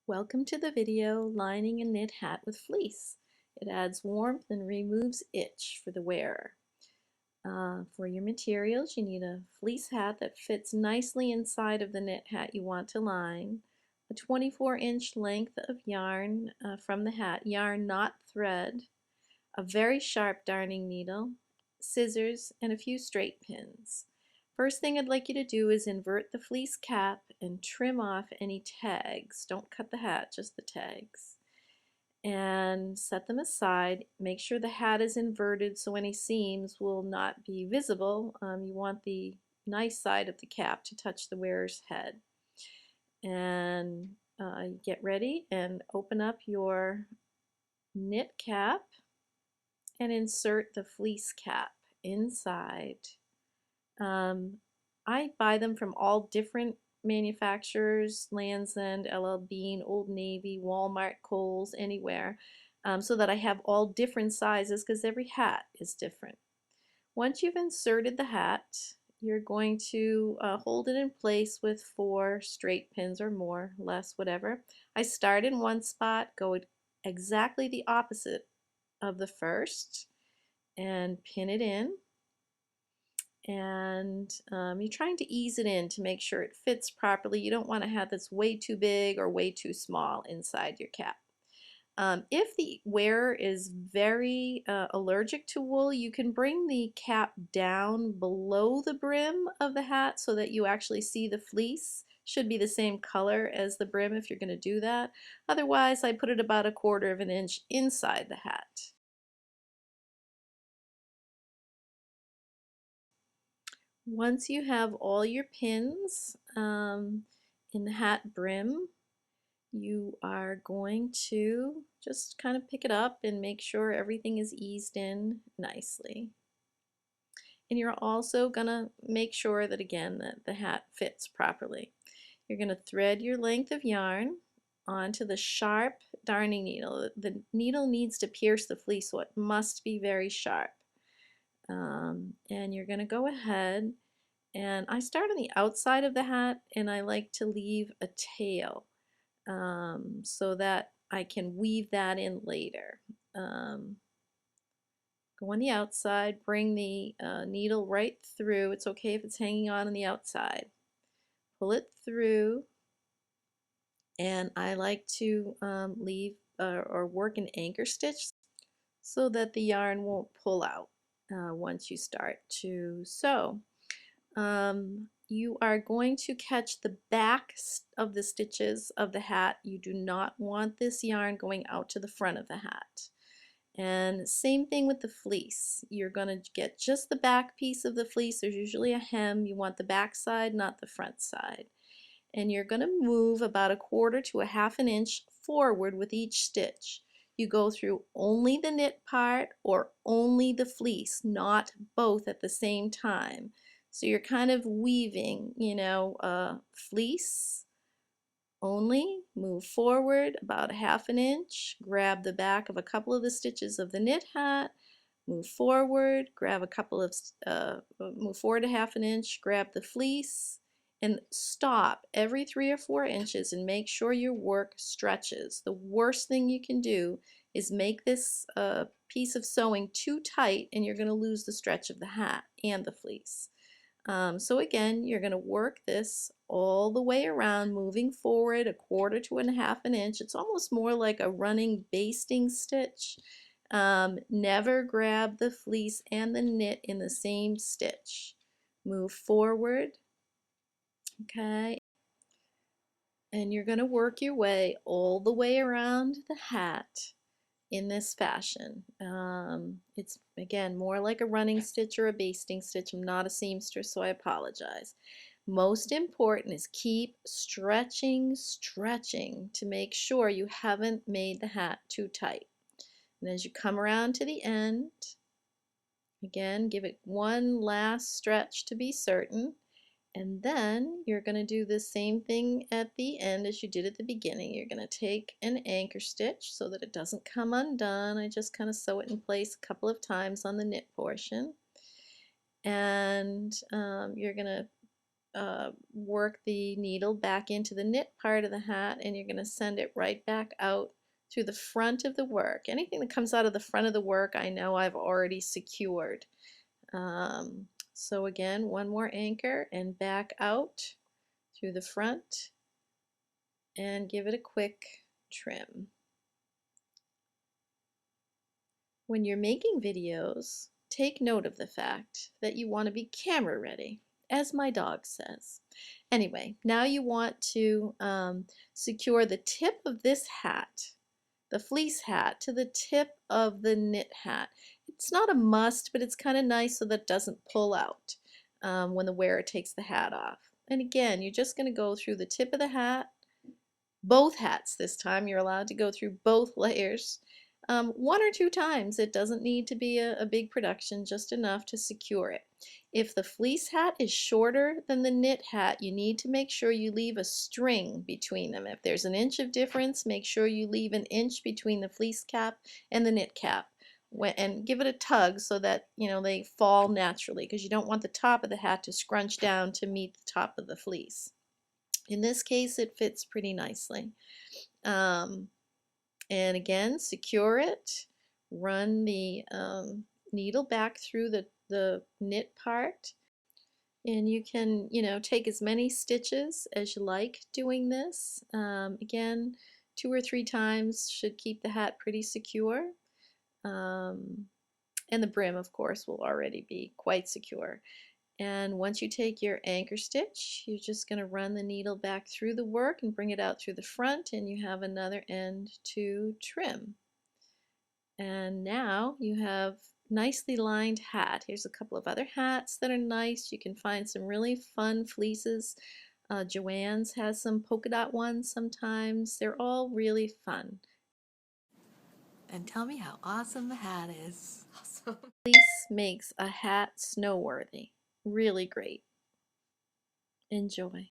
Welcome to the video, Lining a Knit Hat with Fleece. It adds warmth and removes itch for the wearer. For your materials, you need a fleece hat that fits nicely inside of the knit hat you want to line, a 24-inch length of yarn from the hat, yarn not thread, a very sharp darning needle, scissors, and a few straight pins. First thing I'd like you to do is invert the fleece cap and trim off any tags. Don't cut the hat, just the tags. And set them aside. Make sure the hat is inverted so any seams will not be visible. You want the nice side of the cap to touch the wearer's head. And get ready and open up your knit cap and insert the fleece cap inside. I buy them from all different manufacturers, Land's End, LL Bean, Old Navy, Walmart, Kohl's, anywhere, so that I have all different sizes because every hat is different. Once you've inserted the hat, you're going to hold it in place with 4 straight pins or more, less, whatever. I start in one spot, go exactly the opposite of the first, and pin it in. And you're trying to ease it in to make sure it fits properly. You don't want a hat that's way too big or way too small inside your cap. If the wearer is very allergic to wool, you can bring the cap down below the brim of the hat so that you actually see the fleece. Should be the same color as the brim if you're going to do that. Otherwise, I put it about 1/4 of an inch inside the hat. Once you have all your pins in the hat brim, you are going to just kind of pick it up and make sure everything is eased in nicely. And you're also going to make sure that, again, that the hat fits properly. You're going to thread your length of yarn onto the sharp darning needle. The needle needs to pierce the fleece, so it must be very sharp. And you're going to go ahead, and I start on the outside of the hat, and I like to leave a tail so that I can weave that in later. Go on the outside, bring the needle right through. It's okay if it's hanging on the outside. Pull it through, and I like to leave or work an anchor stitch so that the yarn won't pull out once you start to sew. You are going to catch the back of the stitches of the hat. You do not want this yarn going out to the front of the hat. And same thing with the fleece. You're going to get just the back piece of the fleece. There's usually a hem. You want the back side, not the front side. And you're going to move about 1/4 to 1/2 an inch forward with each stitch. You go through only the knit part or only the fleece, not both at the same time. So you're kind of weaving, fleece only, move forward about 1/2 an inch, grab the back of a couple of the stitches of the knit hat, move forward, grab a couple of, move forward 1/2 an inch, grab the fleece, and stop every 3 or 4 inches and make sure your work stretches. The worst thing you can do is make this piece of sewing too tight, and you're going to lose the stretch of the hat and the fleece. So again, you're going to work this all the way around, moving forward 1/4 to 1/2 an inch. It's almost more like a running basting stitch. Never grab the fleece and the knit in the same stitch. Move forward, okay, and you're going to work your way all the way around the hat in this fashion. It's again more like a running stitch or a basting stitch. I'm not a seamstress, so I apologize. Most important is keep stretching to make sure you haven't made the hat too tight. And as you come around to the end, again, give it one last stretch to be certain. And then you're going to do the same thing at the end as you did at the beginning. You're going to take an anchor stitch so that it doesn't come undone. I just kind of sew it in place a couple of times on the knit portion. And you're going to work the needle back into the knit part of the hat, and you're going to send it right back out through the front of the work. Anything that comes out of the front of the work, I know I've already secured. So again, one more anchor and back out through the front and give it a quick trim. When you're making videos, take note of the fact that you want to be camera ready, as my dog says. Anyway, now you want to secure the tip of this hat, the fleece hat, to the tip of the knit hat. It's not a must, but it's kind of nice so that it doesn't pull out when the wearer takes the hat off. And again, you're just going to go through the tip of the hat, both hats this time. You're allowed to go through both layers. One or two times. It doesn't need to be a big production, just enough to secure it. If the fleece hat is shorter than the knit hat, you need to make sure you leave a string between them. If there's an inch of difference, make sure you leave an inch between the fleece cap and the knit cap. And give it a tug so that they fall naturally, because you don't want the top of the hat to scrunch down to meet the top of the fleece. In this case, it fits pretty nicely. And again, secure it, run the needle back through the knit part, and you can take as many stitches as you like doing this. Again, 2 or 3 times should keep the hat pretty secure, and the brim of course will already be quite secure. And once you take your anchor stitch, you're just going to run the needle back through the work and bring it out through the front, and you have another end to trim. And now you have nicely lined hat. Here's a couple of other hats that are nice. You can find some really fun fleeces. Joann's has some polka dot ones sometimes. They're all really fun. And tell me how awesome the hat is. Awesome. Fleece makes a hat snow worthy. Really great. Enjoy.